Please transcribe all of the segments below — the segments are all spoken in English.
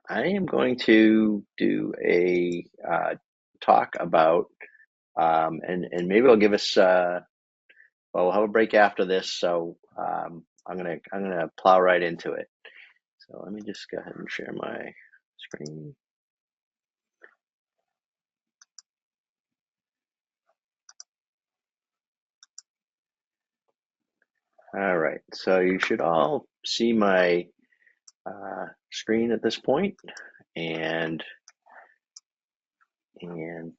I am going to do a talk about, and maybe I'll give us, well, we'll have a break after this, so I'm gonna plow right into it. So let me just go ahead and share my screen. All right, so you should all see my screen at this point, and and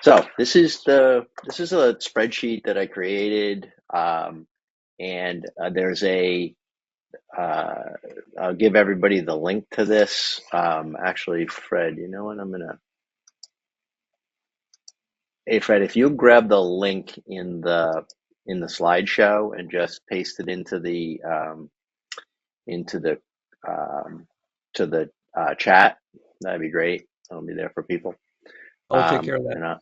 so this is a spreadsheet that I created, and there's a I'll give everybody the link to this. Actually, Fred, you know what? Hey, Fred, if you grab the link in the slideshow and just paste it into the um, to the chat, that'd be great. I'll be there for people. I'll take care of that.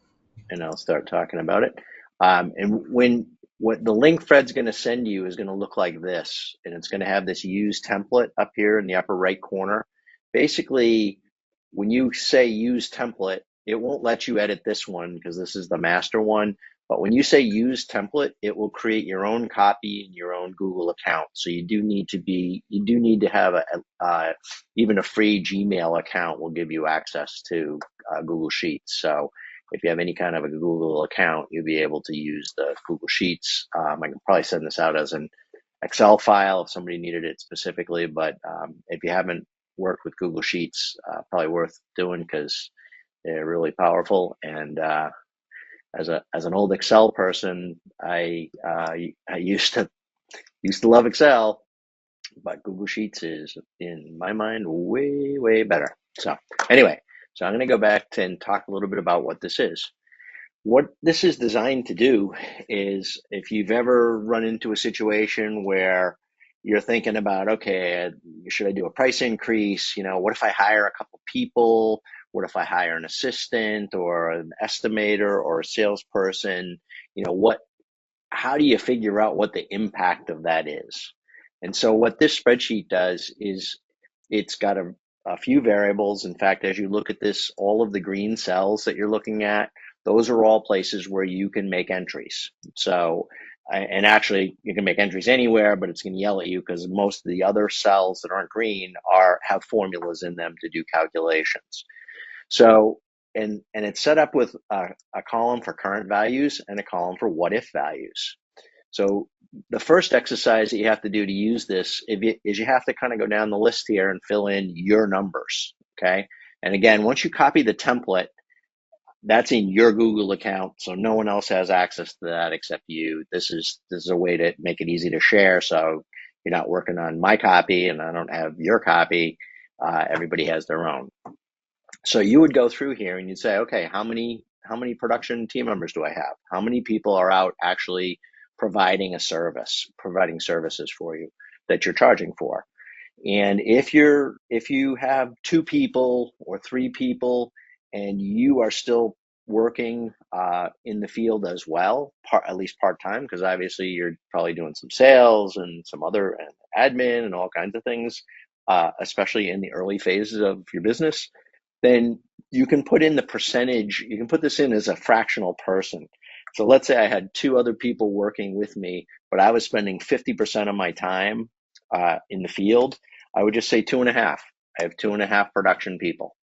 And I'll start talking about it. And what the link Fred's going to send you is going to look like this, and it's going to have this use template up here in the upper right corner. Basically, when you say use template, it won't let you edit this one because this is the master one. But when you say use template, it will create your own copy in your own Google account. So you do need to have even a free Gmail account will give you access to Google Sheets. So if you have any kind of a Google account, you'll be able to use the Google Sheets. I can probably send this out as an Excel file if somebody needed it specifically, but if you haven't worked with Google Sheets, probably worth doing because they're really powerful. And as an old Excel person, I used to love Excel, but Google Sheets is, in my mind, way better. So anyway, so I'm going to go back and talk a little bit about what this is. What this is designed to do is, if you've ever run into a situation where you're thinking about, okay, should I do a price increase? What if I hire a couple people? What if I hire an assistant or an estimator or a salesperson? How do you figure out what the impact of that is? And so what this spreadsheet does is it's got a few variables. In fact, as you look at this, all of the green cells that you're looking at, those are all places where you can make entries. So, and actually you can make entries anywhere, but it's going to yell at you because most of the other cells that aren't green have formulas in them to do calculations. So, and it's set up with a column for current values and a column for what if values. So the first exercise that you have to do to use this is you have to kind of go down the list here and fill in your numbers, okay? And again, once you copy the template, that's in your Google account, so no one else has access to that except you. This is a way to make it easy to share, so you're not working on my copy and I don't have your copy. Everybody has their own. So you would go through here and you'd say, okay, how many production team members do I have? How many people are out actually providing services for you that you're charging for? And if you have two people or three people and you are still working in the field as well, at least part time, because obviously you're probably doing some sales and some other admin and all kinds of things, especially in the early phases of your business, then you can put in the percentage. You can put this in as a fractional person. So let's say I had two other people working with me, but I was spending 50% of my time in the field. I would just say two and a half. I have two and a half production people,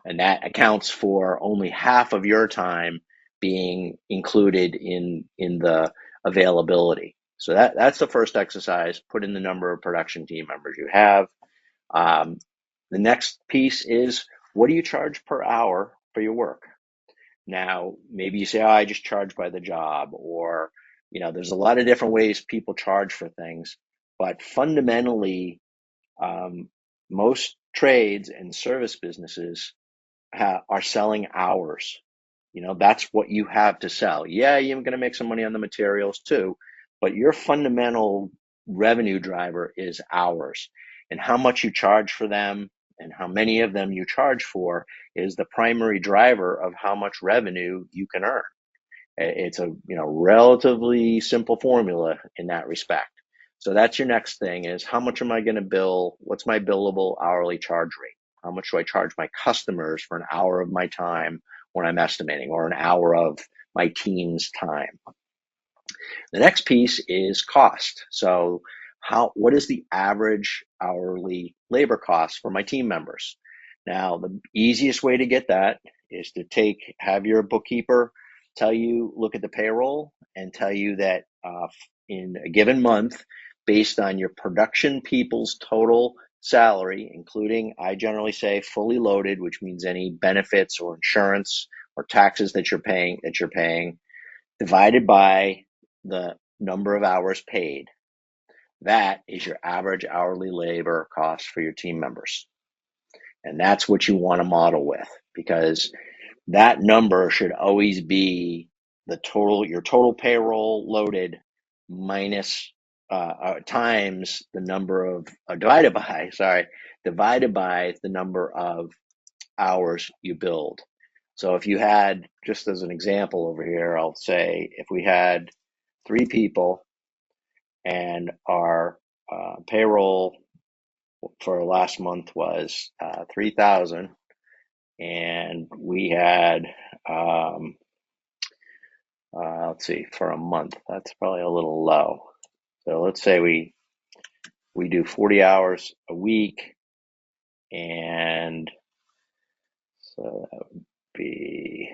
and that accounts for only half of your time being included in the availability. So that's the first exercise. Put in the number of production team members you have. Um, the next piece is, what do you charge per hour for your work? Now, maybe you say, oh, I just charge by the job, or, there's a lot of different ways people charge for things, but fundamentally, most trades and service businesses are selling hours. That's what you have to sell. Yeah, you're going to make some money on the materials too, but your fundamental revenue driver is hours. And how much you charge for them and how many of them you charge for is the primary driver of how much revenue you can earn. It's a relatively simple formula in that respect. So that's your next thing is how much am I going to bill? What's my billable hourly charge rate? How much do I charge my customers for an hour of my time when I'm estimating, or an hour of my team's time? The next piece is cost. So what is the average hourly labor cost for my team members? Now, the easiest way to get that is to have your bookkeeper look at the payroll and tell you that in a given month, based on your production people's total salary, including, I generally say, fully loaded, which means any benefits or insurance or taxes that you're paying, divided by the number of hours paid. That is your average hourly labor cost for your team members. And that's what you want to model with, because that number should always be your total payroll loaded minus times the number of divided by the number of hours you billed. So if you had, just as an example over here, I'll say if we had 3 people and our payroll for last month was 3,000, and we had let's see, for a month, that's probably a little low. So let's say we do 40 hours a week, and so that would be,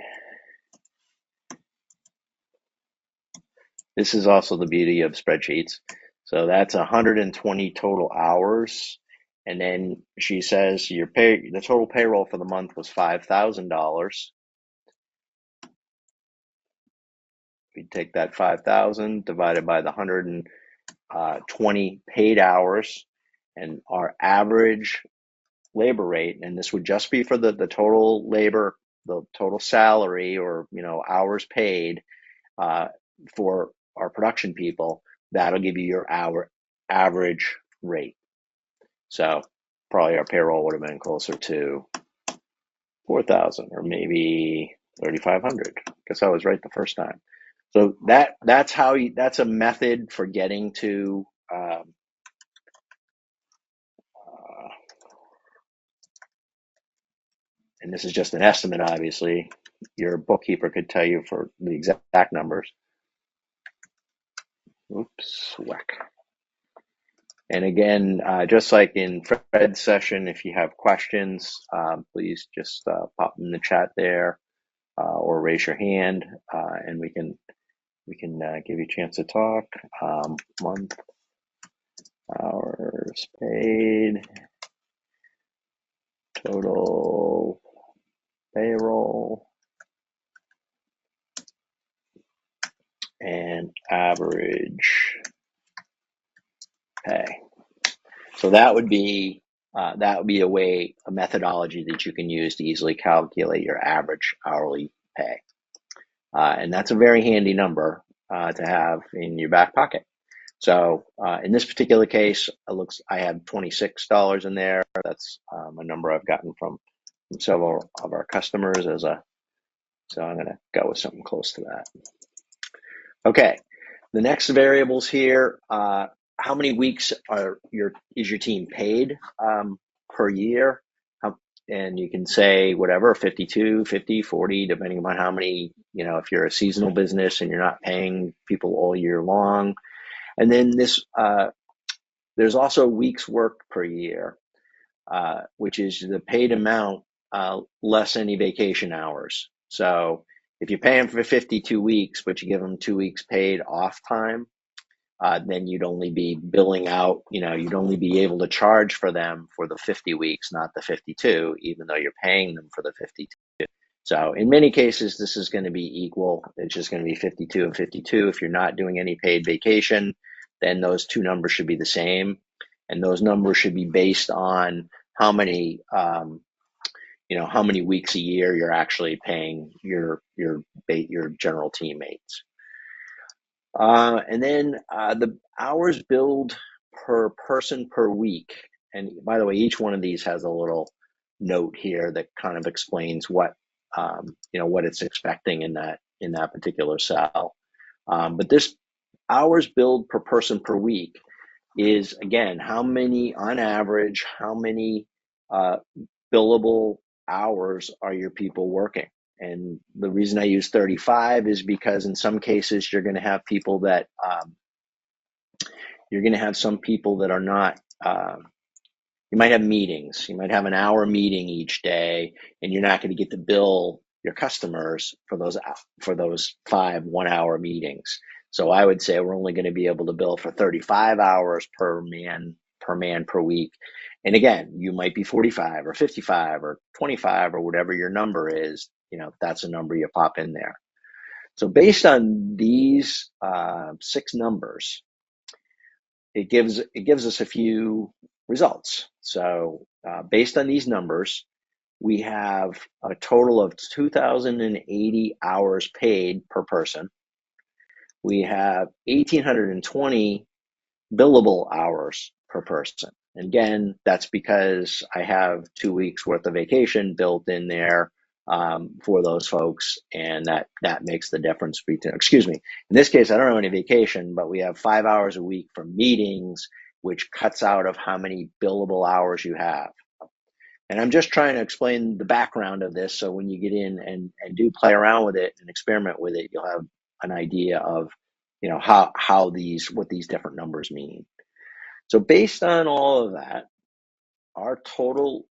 this is also the beauty of spreadsheets. So that's 120 total hours. And then she says the total payroll for the month was $5,000. We take that 5,000 divided by the 120 paid hours, and our average labor rate, and this would just be for the total labor, the total salary, or hours paid for our production people. That'll give you your average rate. So probably our payroll would have been closer to 4,000 or maybe 3,500. Guess I was right the first time. So that's a method for getting to and this is just an estimate, obviously. Your bookkeeper could tell you for the exact numbers. Oops, whack. And again, just like in Fred's session, if you have questions, please just pop them in the chat there, or raise your hand, and we can give you a chance to talk. Month, hours paid, total payroll, and average pay. So that would be a methodology that you can use to easily calculate your average hourly pay, and that's a very handy number to have in your back pocket. So in this particular case, I have $26 in there. That's a number I've gotten from several of our customers so I'm going to go with something close to that. Okay, the next variables here. How many weeks is your team paid per year? And you can say whatever, 52, 50, 40, depending on how many, if you're a seasonal business and you're not paying people all year long. And then there's also weeks worked per year, which is the paid amount less any vacation hours. So if you pay them for 52 weeks, but you give them 2 weeks paid off time, then you'd only be billing out, you'd only be able to charge for them for the 50 weeks, not the 52, even though you're paying them for the 52. So in many cases, this is going to be equal. It's just going to be 52 and 52. If you're not doing any paid vacation, then those two numbers should be the same. And those numbers should be based on how many weeks a year you're actually paying your general teammates. And then the hours billed per person per week. And by the way, each one of these has a little note here that kind of explains what it's expecting in that particular cell. But this hours billed per person per week, is, again, how many, on average, how many uh, billable hours are your people working? And the reason I use 35 is because in some cases you're going to have people that you're going to have some people that are not. You might have meetings. You might have an hour meeting each day, and you're not going to get to bill your customers for those 5 1-hour meetings. So I would say we're only going to be able to bill for 35 hours per man per week. And again, you might be 45 or 55 or 25 or whatever your number is. That's a number you pop in there. So based on these 6 numbers, it gives us a few results. So based on these numbers, we have a total of 2,080 hours paid per person. We have 1,820 billable hours per person. And again, that's because I have 2 weeks worth of vacation built in there for those folks, and that makes the difference between, excuse me, in this case, I don't have any vacation, but we have 5 hours a week for meetings, which cuts out of how many billable hours you have. And I'm just trying to explain the background of this, so when you get in and do play around with it and experiment with it, you'll have an idea of what these different numbers mean. So based on all of that, our total,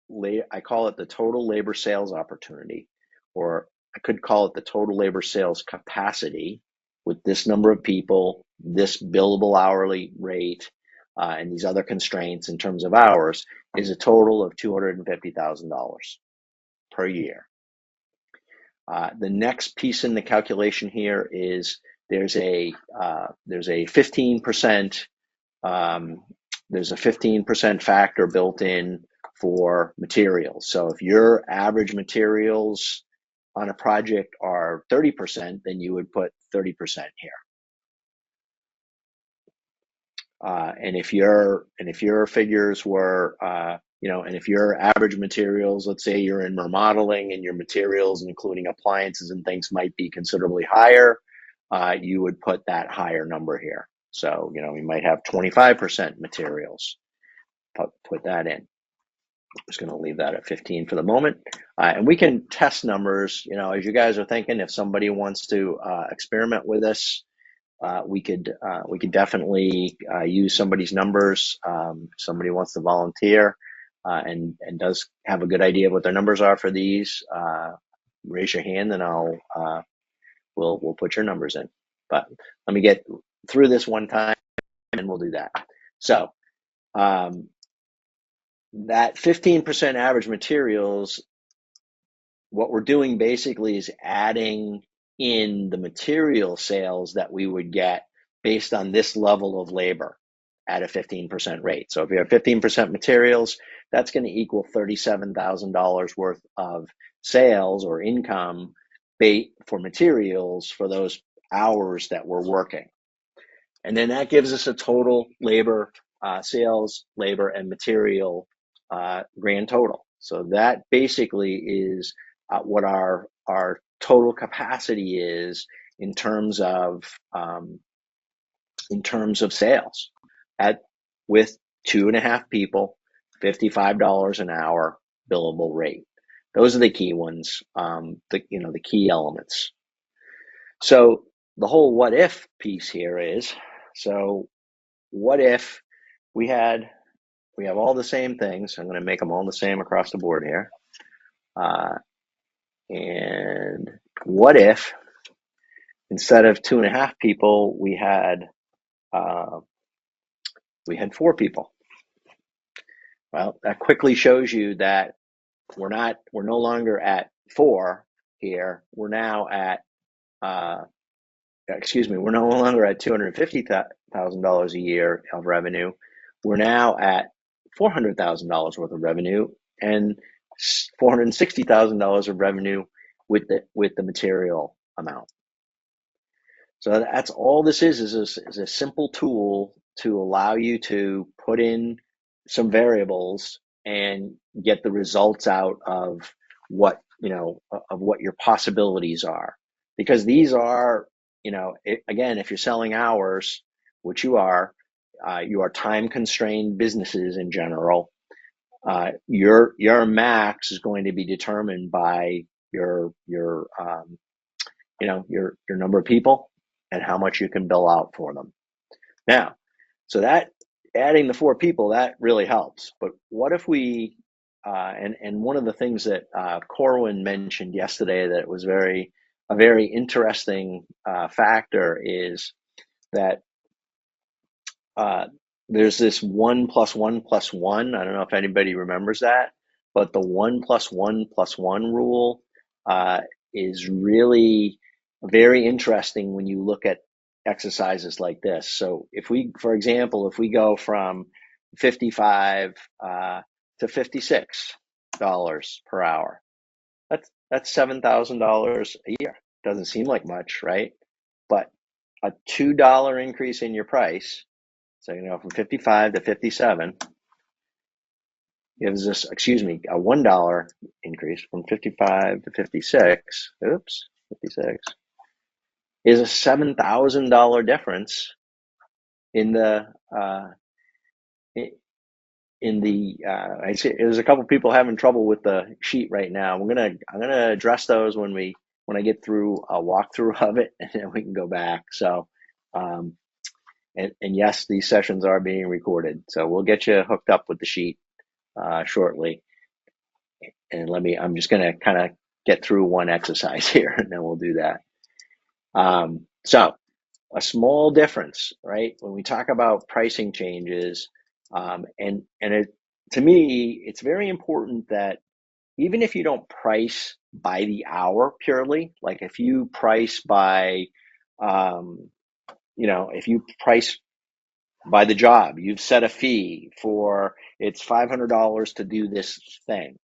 I call it the total labor sales opportunity, or I could call it the total labor sales capacity with this number of people, this billable hourly rate, and these other constraints in terms of hours, is a total of $250,000 per year. The next piece in the calculation here is there's a 15% there's a 15% factor built in for materials. So if your average materials on a project are 30%, then you would put 30% here. And if your figures were, and if your average materials, let's say you're in remodeling and your materials, including appliances and things, might be considerably higher, you would put that higher number here. So, we might have 25% materials. Put that in. I'm just going to leave that at 15 for the moment. And we can test numbers, as you guys are thinking. If somebody wants to experiment with us, we could definitely use somebody's numbers. If somebody wants to volunteer and does have a good idea of what their numbers are for these, raise your hand and we'll put your numbers in. But let me get through this one time and we'll do that. So that 15% average materials, what we're doing basically is adding in the material sales that we would get based on this level of labor at a 15% rate. So if you have 15% materials, that's going to equal $37,000 worth of sales or income for materials for those hours that we're working. And then that gives us a total labor, sales, labor, and material grand total. So that basically is what our total capacity is in terms of sales with 2.5 people, $55 an hour billable rate. Those are the key ones, the key elements. So the whole what if piece here is, so what if we have all the same things? I'm going to make them all the same across the board here. And what if instead of 2.5 people, we had 4 people? Well, that quickly shows you that we're no longer at 4 here. We're now at we're no longer at $250,000 a year of revenue. We're now at $400,000 worth of revenue and $460,000 of revenue with the material amount. So that's all this is a simple tool to allow you to put in some variables and get the results out of what your possibilities are. Because these are, again, if you're selling hours, which you are, you are time constrained businesses in general, your max is going to be determined by your number of people and how much you can bill out for them. Now, so that adding the 4 people, that really helps. But what if we and one of the things that Corwin mentioned yesterday that was a very interesting factor is that uh, there's this 1 + 1 + 1. I don't know if anybody remembers that, but the 1 + 1 + 1 rule uh, is really very interesting when you look at exercises like this. So if we, for example, if we go from 55 to $56 per hour, that's $7,000 a year. Doesn't seem like much, right? But a $2 increase in your price, so from 55 to 57, gives us, excuse me, a $1 increase from 55 to 56. Oops, 56 is a $7,000 difference in the in the I see there's a couple people having trouble with the sheet right now. I'm gonna address those when I get through a walkthrough of it, and then we can go back. So um, and yes, these sessions are being recorded, so we'll get you hooked up with the sheet shortly. And I'm just gonna kind of get through one exercise here, and then we'll do that. So a small difference, right? When we talk about pricing changes, to me, it's very important that even if you don't price by the hour purely, like if you price by, if you price by the job, you've set a fee for it's $500 to do this thing.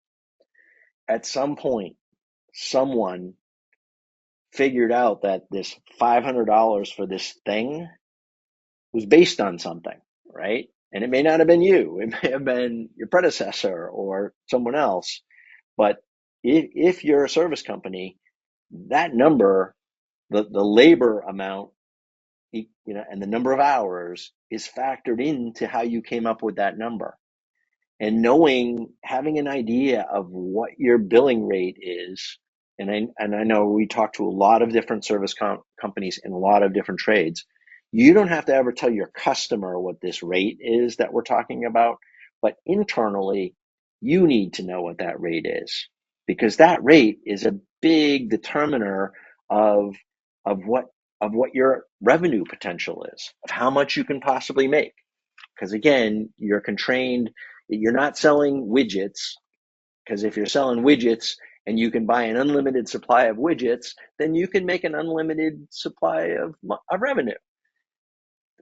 At some point, someone figured out that this $500 for this thing was based on something, right? And it may not have been you, it may have been your predecessor or someone else. But if you're a service company, that number, the labor amount, and the number of hours is factored into how you came up with that number. And having an idea of what your billing rate is, and I know we talk to a lot of different service companies in a lot of different trades. You don't have to ever tell your customer what this rate is that we're talking about, but internally, you need to know what that rate is, because that rate is a big determiner of of what of what your revenue potential is, of how much you can possibly make. Because again, you're constrained. You're not selling widgets, because if you're selling widgets and you can buy an unlimited supply of widgets, then you can make an unlimited supply of revenue.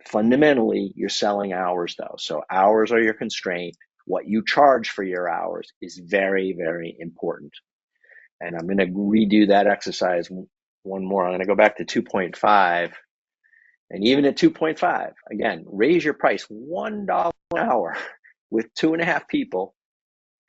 Fundamentally, you're selling hours though. So hours are your constraint. What you charge for your hours is very, very important. And I'm going to redo that exercise one more. I'm going to go back to 2.5. And even at 2.5, again, raise your price $1 an hour with 2.5 people,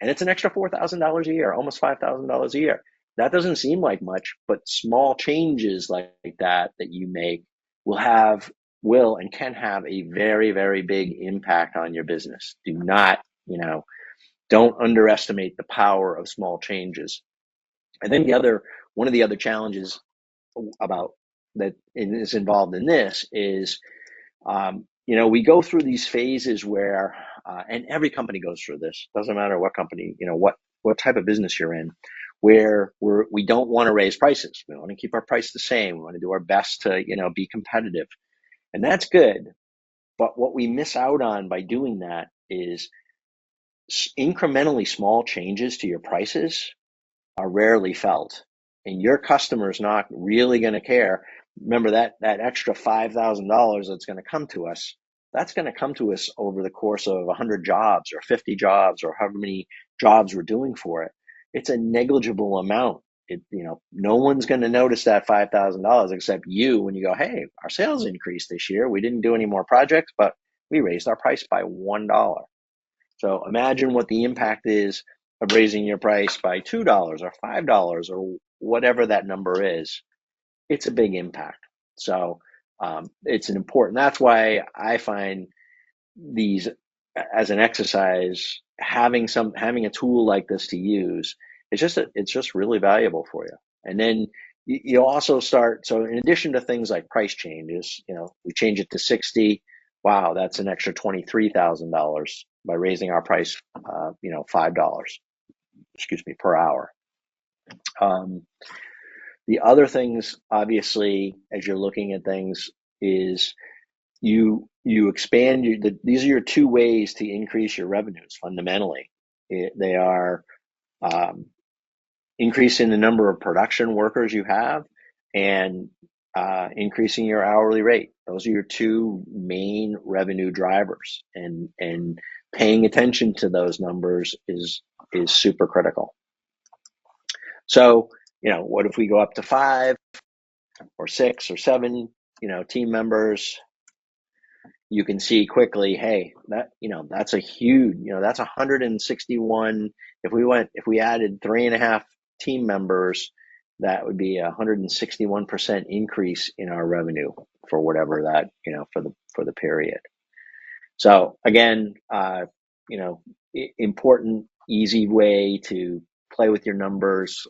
and it's an extra $4,000 a year, almost $5,000 a year. That doesn't seem like much, but small changes like that you make will and can have a very, very big impact on your business. Don't underestimate the power of small changes. And then one of the other challenges about that is involved in this is, we go through these phases where, and every company goes through this. Doesn't matter what company, what type of business you're in, where we don't want to raise prices. We want to keep our price the same. We want to do our best to, be competitive, and that's good. But what we miss out on by doing that is incrementally small changes to your prices are rarely felt, and your customer's not really going to care. Remember that extra $5,000 that's going to come to us. That's going to come to us over the course of 100 jobs or 50 jobs or however many jobs we're doing for it. It's a negligible amount. No one's going to notice that $5,000 except you when you go, hey, our sales increased this year. We didn't do any more projects, but we raised our price by $1. So imagine what the impact is of raising your price by $2 or $5 or whatever that number is. It's a big impact. So it's an important. That's why I find these as an exercise, having a tool like this to use, it's just really valuable for you. And then you also start, so in addition to things like price changes, we change it to 60. Wow, that's an extra $23,000 by raising our price, $5, excuse me, per hour. The other things, obviously, as you're looking at things, is you expand these are your two ways to increase your revenues fundamentally. They are increasing the number of production workers you have and increasing your hourly rate. Those are your two main revenue drivers, and paying attention to those numbers is super critical. So, what if we go up to 5 or 6 or 7, team members? You can see quickly, hey, that's a huge, that's 161. If we added 3.5 team members, that would be 161% increase in our revenue for whatever that, for the period. So again, important, easy way to play with your numbers.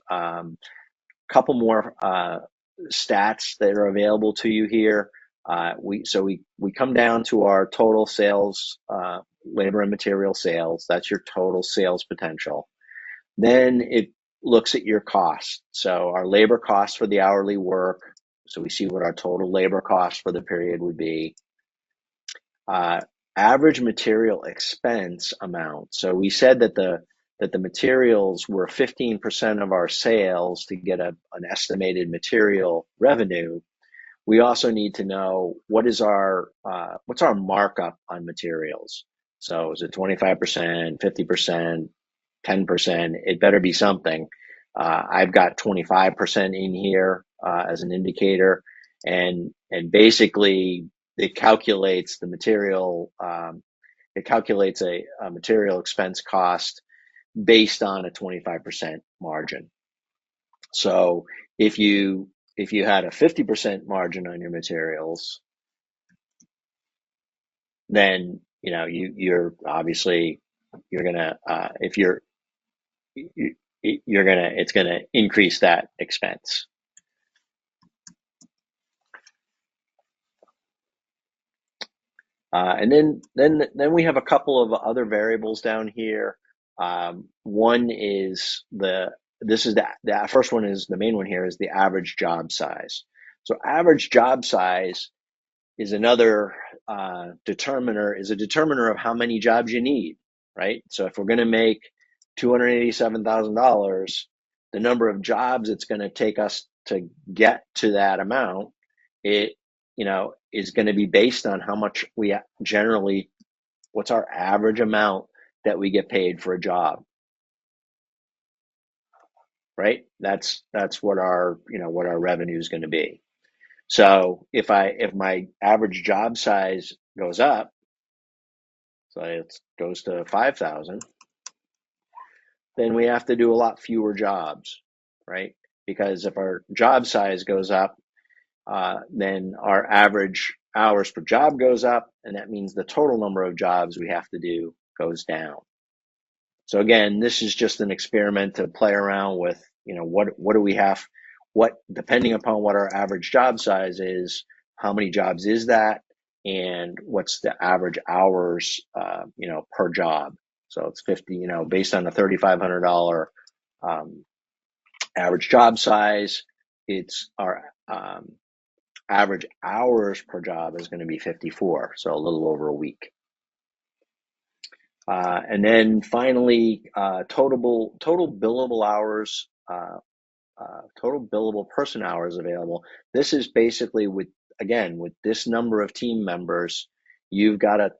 Couple more stats that are available to you here. We come down to our total sales, labor and material sales. That's your total sales potential. Then it looks at your cost. So our labor costs for the hourly work. So we see what our total labor cost for the period would be. Average material expense amount. So we said that the materials were 15% of our sales to get an estimated material revenue. We also need to know what's our markup on materials. So is it 25%, 50%, 10%? It better be something. I've got 25% in here as an indicator, and basically it calculates the material. It calculates a material expense cost based on a 25% margin. So if you had a 50% margin on your materials, then you're obviously it's gonna increase that expense. And then we have a couple of other variables down here. One is the first one is the main one here is the average job size. So average job size is another determiner of how many jobs you need, right? So if we're going to make $287,000, the number of jobs it's going to take us to get to that amount, it is going to be based on how much what's our average amount that we get paid for a job, right? That's what our revenue is going to be. So if my average job size goes up, so it goes to 5,000, then we have to do a lot fewer jobs, right? Because if our job size goes up, then our average hours per job goes up, and that means the total number of jobs we have to do goes down. So again, this is just an experiment to play around with, what do we have, depending upon what our average job size is, how many jobs is that, and what's the average hours, per job. So it's 50, based on a $3,500 average job size, it's our average hours per job is going to be 54, so a little over a week. And then finally, total billable hours, total billable person hours available. This is basically with this number of team members, you've got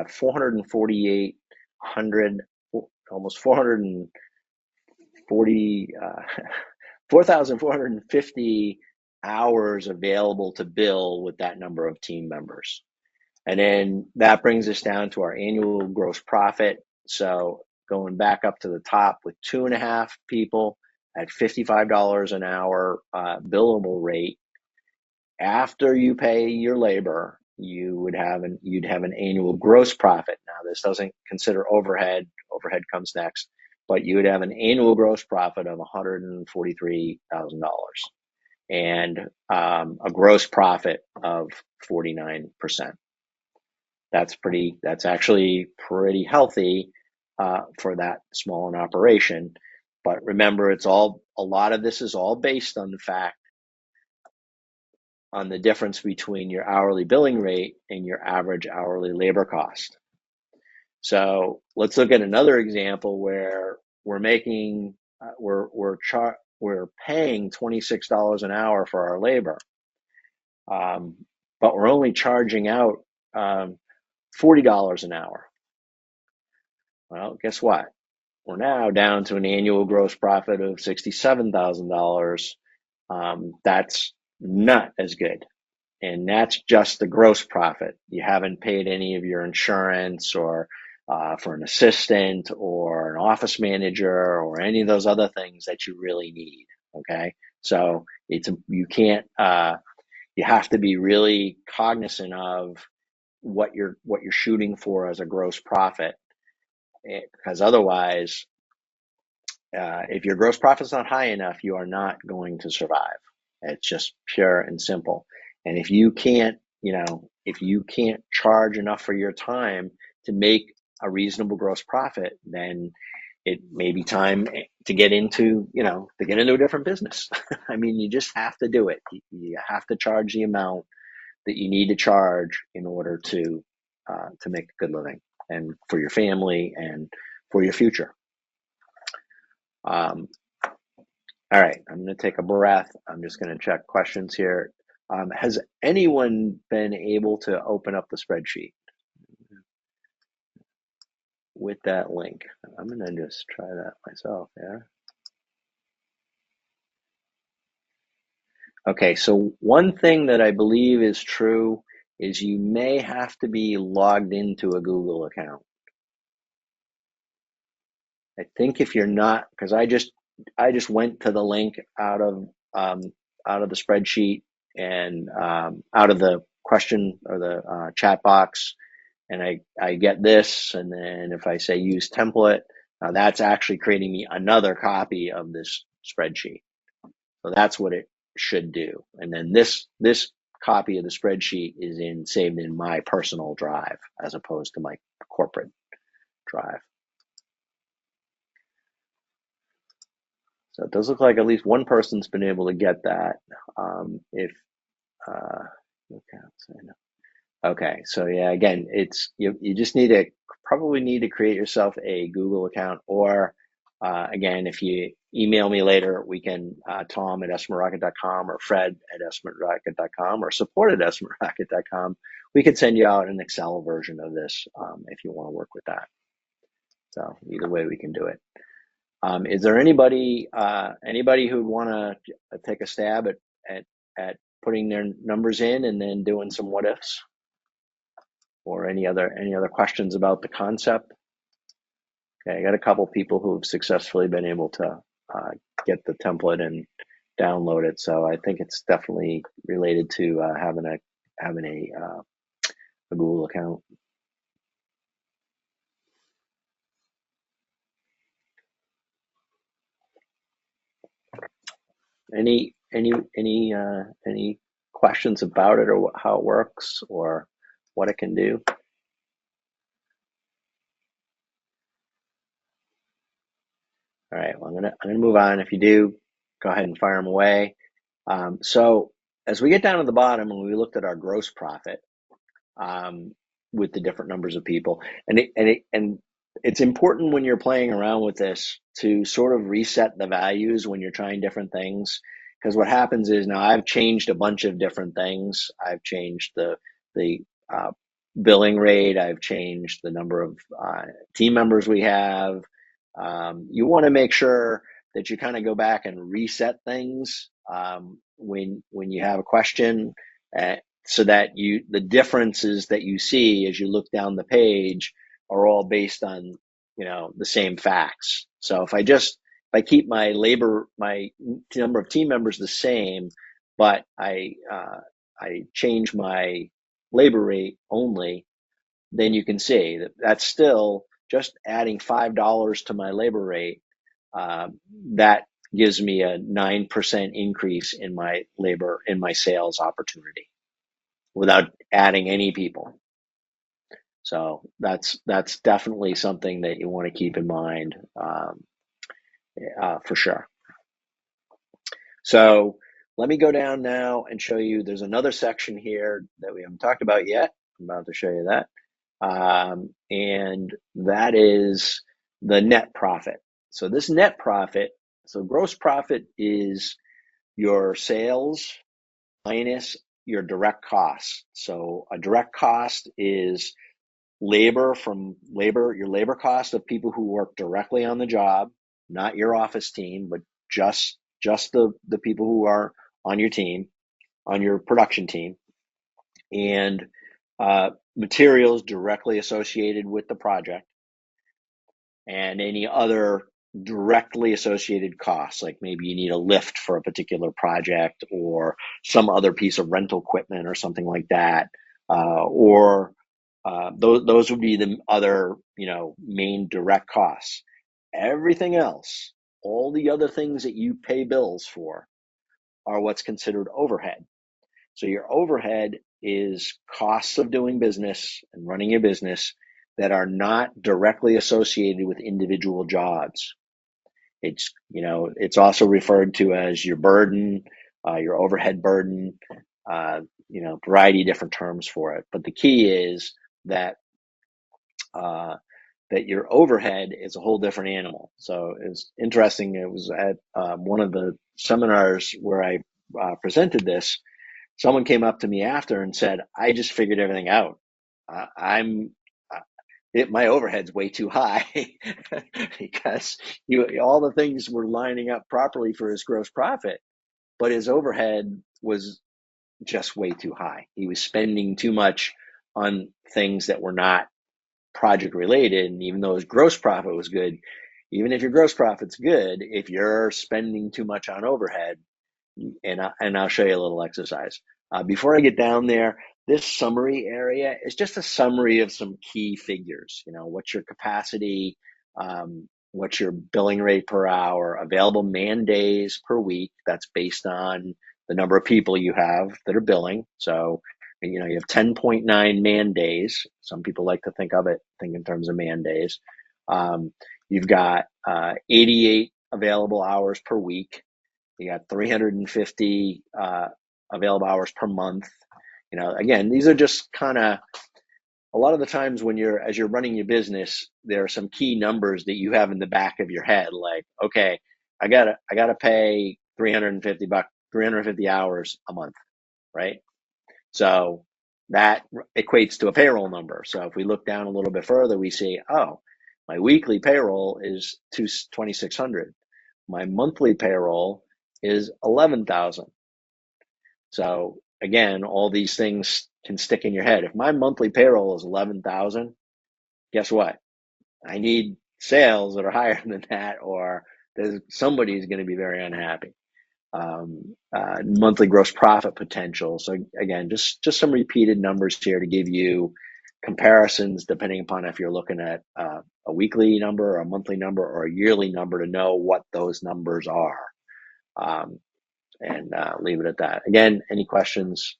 4,450 hours available to bill with that number of team members. And then that brings us down to our annual gross profit. So going back up to the top with 2.5 people at $55 an hour billable rate, after you pay your labor, you'd have an annual gross profit. Now, this doesn't consider overhead. Overhead comes next, but you would have an annual gross profit of $143,000 and a gross profit of 49%. That's actually pretty healthy for that small an operation. But remember, a lot of this is all based on the difference between your hourly billing rate and your average hourly labor cost. So let's look at another example where we're making we're paying $26 an hour for our labor, but we're only charging out $40 an hour. Well, guess what? We're now down to an annual gross profit of $67,000. That's not as good. And that's just the gross profit. You haven't paid any of your insurance or for an assistant or an office manager or any of those other things that you really need. Okay, so you can't. You have to be really cognizant of what you're shooting for as a gross profit, because otherwise, if your gross profit's not high enough, you are not going to survive. It's just pure and simple. And if you can't charge enough for your time to make a reasonable gross profit, then it may be time to get into a different business. I mean, you just have to do it. You have to charge the amount that you need to charge in order to make a good living and for your family and for your future. All right, I'm going to take a breath. I'm just going to check questions here. Has anyone been able to open up the spreadsheet with that link? I'm going to just try that myself, yeah. Okay, so one thing that I believe is true is you may have to be logged into a Google account. I think if you're not, because I just went to the link out of the spreadsheet and out of the question or the chat box, and I get this, and then if I say use template, now that's actually creating me another copy of this spreadsheet. So that's what it should do. And then this copy of the spreadsheet is saved in my personal drive as opposed to my corporate drive. So it does look like at least one person's been able to get that. Okay, so yeah, again, it's you just probably need to create yourself a Google account, or again, if you email me later, we can Tom at EstimateRocket.com or Fred at EstimateRocket.com or support at EstimateRocket.com. We could send you out an Excel version of this if you want to work with that. So either way, we can do it. Is there anybody who'd want to take a stab at putting their numbers in and then doing some what ifs, or any other questions about the concept? Okay, I got a couple people who have successfully been able to get the template and download it, so I think it's definitely related to having a Google account. Any questions about it, or how it works, or what it can do? All right, well, I'm gonna move on. If you do, go ahead and fire them away. So as we get down to the bottom, and we looked at our gross profit with the different numbers of people, and it's important when you're playing around with this to sort of reset the values when you're trying different things, because what happens is, now I've changed a bunch of different things. I've changed the billing rate. I've changed the number of team members we have. You want to make sure that you kind of go back and reset things when you have a question, so that the differences that you see as you look down the page are all based on the same facts. So if I keep my number of team members the same, but I change my labor rate only, then you can see that that's still just adding $5 to my labor rate. That gives me a 9% increase in my labor, in my sales opportunity without adding any people. So that's definitely something that you want to keep in mind, for sure. So let me go down now and show you. There's another section here that we haven't talked about yet. I'm about to show you that. And that is the net profit. So this net profit, so gross profit is your sales minus your direct costs. So a direct cost is your labor cost of people who work directly on the job, not your office team, but just the people who are on your team, on your production team, and materials directly associated with the project, and any other directly associated costs, like maybe you need a lift for a particular project or some other piece of rental equipment or something like that, or those would be the other, main direct costs. Everything else, all the other things that you pay bills for, are what's considered overhead. So your overhead is costs of doing business and running your business that are not directly associated with individual jobs. It's also referred to as your burden, your overhead burden, variety of different terms for it. But the key is that that your overhead is a whole different animal. So it's interesting. It was at one of the seminars where I presented this. Someone came up to me after and said, "I just figured everything out. I'm my overhead's way too high," because all the things were lining up properly for his gross profit, but his overhead was just way too high. He was spending too much on things that were not project related, and even though his gross profit was good, even if your gross profit's good, if you're spending too much on overhead, and I'll show you a little exercise. Before I get down there, this summary area is just a summary of some key figures. What's your capacity, what's your billing rate per hour, available man days per week. That's based on the number of people you have that are billing. So, you have 10.9 man days. Some people like to think in terms of man days. You've got 88 available hours per week. You got 350 available hours per month. Again, these are just kind of, a lot of the times as you're running your business, there are some key numbers that you have in the back of your head, like, okay, I gotta pay 350 hours a month, right? So that equates to a payroll number. So if we look down a little bit further, we see, oh, my weekly payroll is 2,600. My monthly payroll is 11,000. So again, all these things can stick in your head. If my monthly payroll is 11,000, guess what? I need sales that are higher than that, or somebody's going to be very unhappy. Monthly gross profit potential. So again, just some repeated numbers here to give you comparisons depending upon if you're looking at a weekly number or a monthly number or a yearly number, to know what those numbers are. And leave it at that. Again, any questions,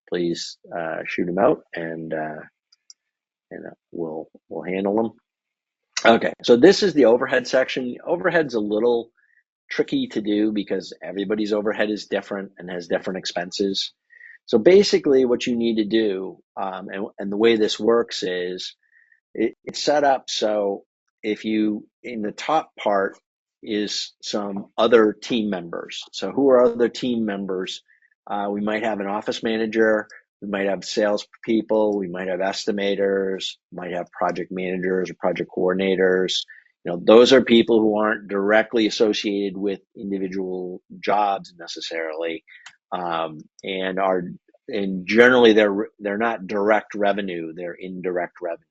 please shoot them out, and we'll handle them. Okay, so this is the overhead section. Overhead's a little tricky to do because everybody's overhead is different and has different expenses. So basically what you need to do, and the way this works is, it's set up so if you, in the top part is some other team members. So who are other team members? We might have an office manager, we might have sales people, we might have estimators, might have project managers or project coordinators. Those are people who aren't directly associated with individual jobs necessarily, and generally they're not direct revenue, they're indirect revenue,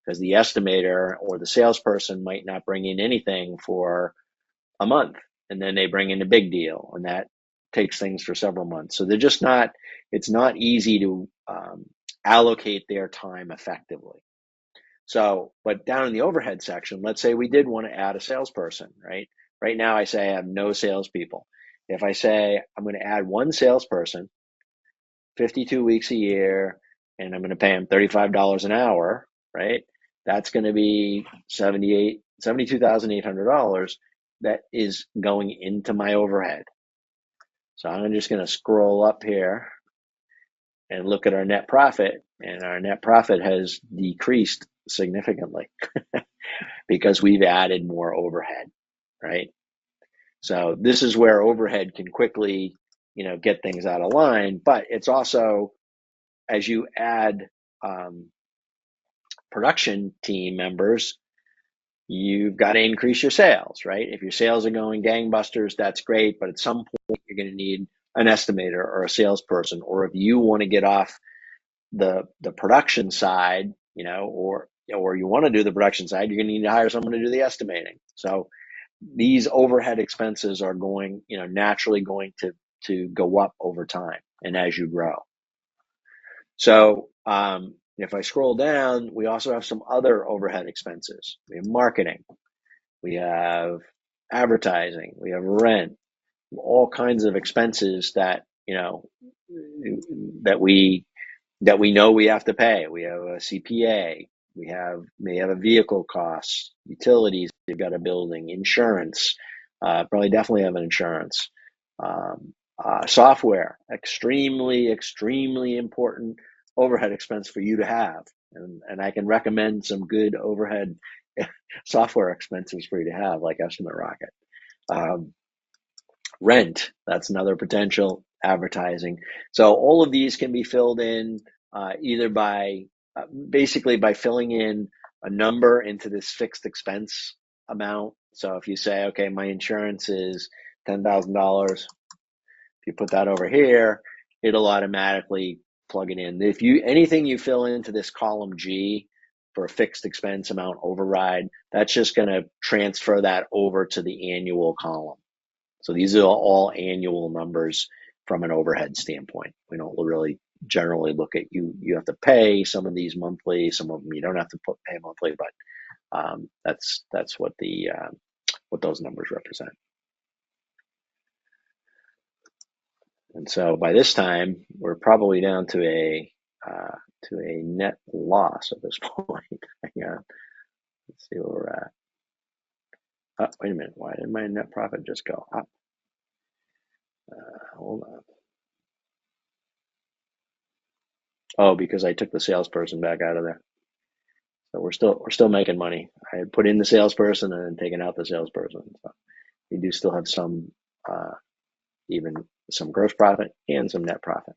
because the estimator or the salesperson might not bring in anything for a month, and then they bring in a big deal, and that takes things for several months. So they're just not, it's not easy to allocate their time effectively. So, but down in the overhead section, let's say we did want to add a salesperson, right? Right now I say I have no salespeople. If I say I'm going to add one salesperson, 52 weeks a year, and I'm going to pay him $35 an hour, right? That's going to be $72,800 that is going into my overhead. So I'm just going to scroll up here and look at our net profit, and our net profit has decreased significantly because we've added more overhead, right? So this is where overhead can quickly, get things out of line, but it's also, as you add production team members, you've got to increase your sales, right? If your sales are going gangbusters, that's great, but at some point you're going to need an estimator or a salesperson, or if you want to get off the production side, or you want to do the production side, you're going to need to hire someone to do the estimating. So these overhead expenses are going, naturally going to go up over time and as you grow. So if I scroll down, we also have some other overhead expenses. We have marketing, we have advertising, we have rent, all kinds of expenses that that we know we have to pay. We have a CPA, may have a vehicle cost, utilities, you've got a building, insurance, probably definitely have an insurance. Software, extremely important overhead expense for you to have. And I can recommend some good overhead software expenses for you to have, like EstimateRocket. Rent, that's another potential. Advertising. So all of these can be filled in either by basically by filling in a number into this fixed expense amount. So if you say, okay, my insurance is $10,000, if you put that over here, it'll automatically plug it in. If anything you fill into this column G for a fixed expense amount override, that's just going to transfer that over to the annual column. So these are all annual numbers from an overhead standpoint. We don't really generally look at you have to pay some of these monthly, some of them you don't have to pay monthly, but that's what what those numbers represent. And so by this time, we're probably down to a net loss at this point. Hang on. Let's see where we're at. Oh, wait a minute. Why did my net profit just go up? Hold on. Oh, because I took the salesperson back out of there. So we're still making money. I had put in the salesperson and then taken out the salesperson. So we do still have some, even some gross profit and some net profit.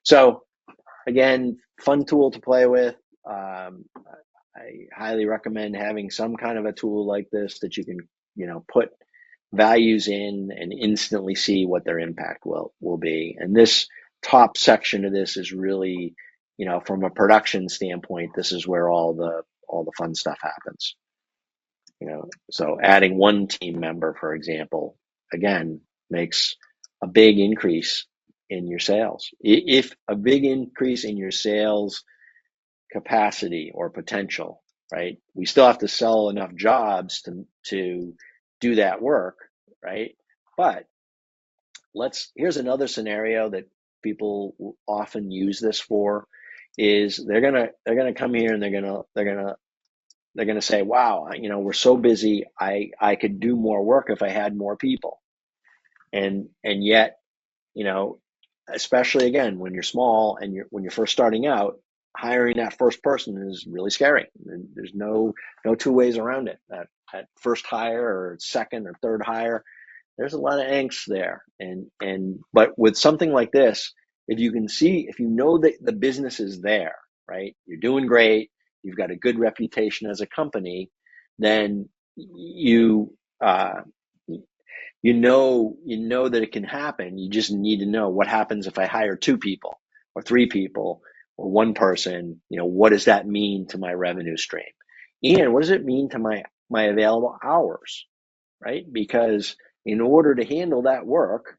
So again, fun tool to play with. I highly recommend having some kind of a tool like this that you can, put values in and instantly see what their impact will be. And this top section of this is really, from a production standpoint, this is where all the fun stuff happens. So adding one team member, for example, again, makes a big increase in your sales. If a big increase in your sales capacity or potential, right? We still have to sell enough jobs to do that work, right? But here's another scenario that people often use this for, is they're gonna come here and they're gonna say, wow, we're so busy, I could do more work if I had more people. And yet, especially again when you're small and when you're first starting out, hiring that first person is really scary. There's no two ways around it. That first hire or second or third hire, there's a lot of angst there. But with something like this, if you know that the business is there, right? You're doing great, you've got a good reputation as a company, then you know that it can happen. You just need to know what happens if I hire 2 people or 3 people or one person. What does that mean to my revenue stream? And what does it mean to my available hours, right? Because in order to handle that work,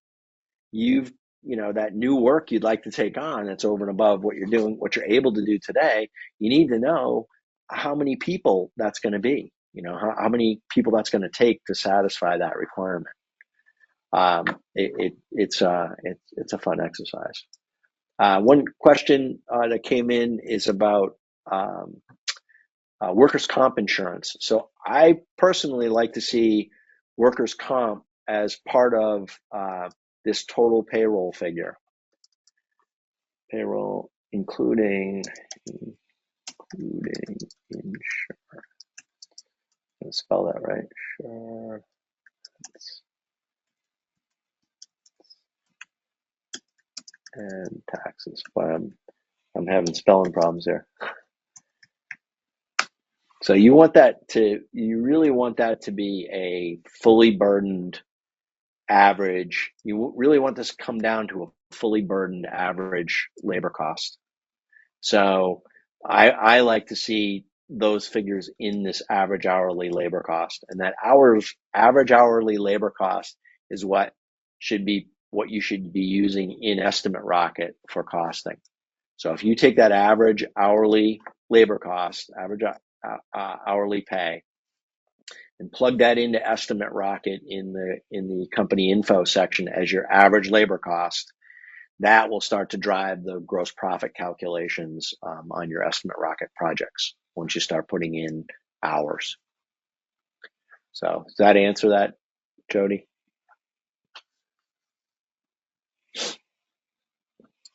you've that new work you'd like to take on that's over and above what you're doing, what you're able to do today, you need to know how many people that's going to be, how many people that's going to take to satisfy that requirement. It's a fun exercise. One question that came in is about workers' comp insurance. So I personally like to see workers' comp as part of this total payroll figure. Payroll including insurance. I'm gonna spell that right. Sure. And taxes. But I'm having spelling problems here. So you really want that to be a fully burdened average. You really want this to come down to a fully burdened average labor cost. So I like to see those figures in this average hourly labor cost, and that average hourly labor cost is what you should be using in EstimateRocket for costing. So if you take that average hourly labor cost, average hourly pay, and plug that into EstimateRocket in the company info section as your average labor cost, that will start to drive the gross profit calculations on your EstimateRocket projects once you start putting in hours. So does that answer that, Jody?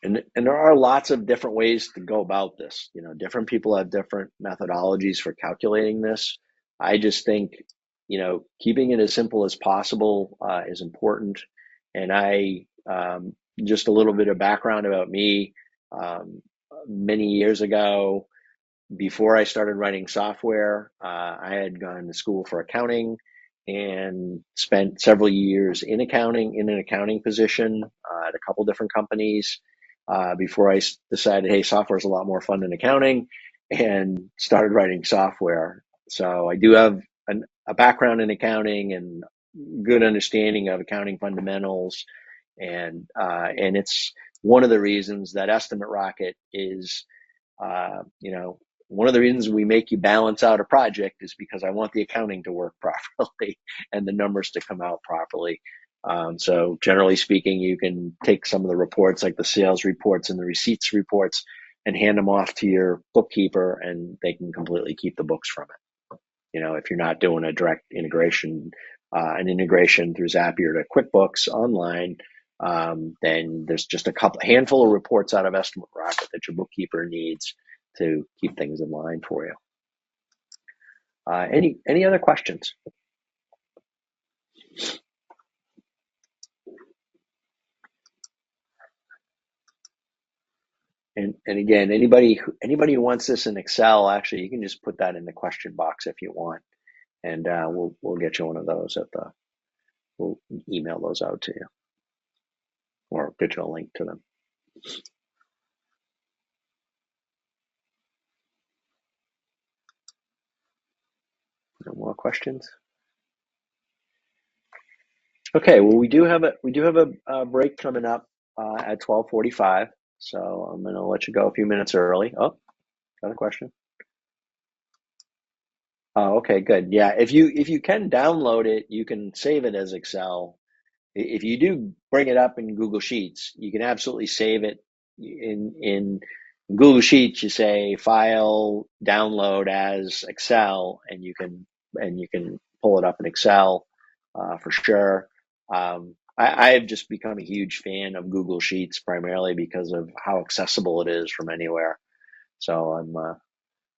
And there are lots of different ways to go about this. Different people have different methodologies for calculating this. I just think, keeping it as simple as possible is important. And just a little bit of background about me. Many years ago, before I started writing software, I had gone to school for accounting and spent several years in an accounting position at a couple different companies before I decided, hey, software is a lot more fun than accounting, and started writing software. So I do have a background in accounting and good understanding of accounting fundamentals, and it's one of the reasons that EstimateRocket is, one of the reasons we make you balance out a project is because I want the accounting to work properly and the numbers to come out properly. So generally speaking, you can take some of the reports like the sales reports and the receipts reports and hand them off to your bookkeeper, and they can completely keep the books from it. If you're not doing a direct integration, an integration through Zapier to QuickBooks online, then there's just handful of reports out of EstimateRocket that your bookkeeper needs to keep things in line for you. Any other questions? And again, anybody who wants this in Excel, actually, you can just put that in the question box if you want, and we'll get you one of those we'll email those out to you, or get you a link to them. No more questions? Okay, well, we do have a break coming up at 12:45, so I'm going to let you go a few minutes early. Oh, got a question? Oh, okay, good. Yeah, if you can download it, you can save it as Excel. If you do bring it up in Google Sheets, you can absolutely save it in Google Sheets. You say File, Download as Excel, and you can pull it up in Excel for sure. I've just become a huge fan of Google Sheets primarily because of how accessible it is from anywhere. So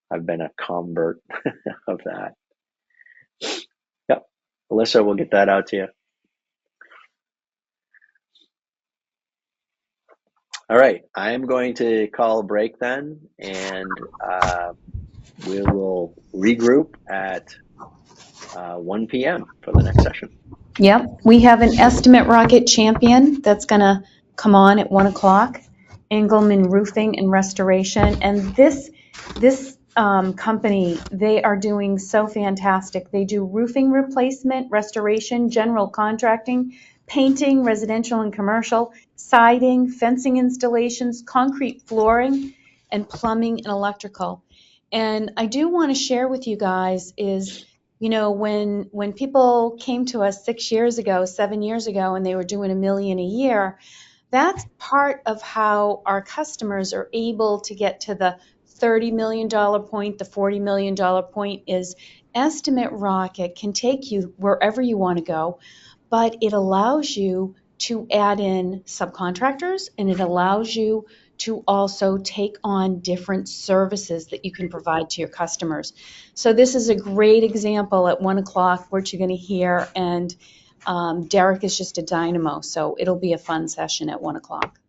I've been a convert of that. Yep, Alyssa, we'll get that out to you. All right, I am going to call a break then, and we will regroup at 1 p.m. for the next session. Yep, we have an EstimateRocket champion that's going to come on at 1 o'clock, Engelman Roofing and Restoration. And this company, they are doing so fantastic. They do roofing replacement, restoration, general contracting, painting, residential and commercial, siding, fencing installations, concrete flooring, and plumbing and electrical. And I do want to share with you guys is, you know, when people came to us 6 years ago, 7 years ago, and they were doing $1 million a year, that's part of how our customers are able to get to the $30 million point, the $40 million point is EstimateRocket can take you wherever you want to go, but it allows you to add in subcontractors, and it allows you to also take on different services that you can provide to your customers. So this is a great example at 1 o'clock, what you're going to hear, and Derek is just a dynamo, so it'll be a fun session at 1 o'clock.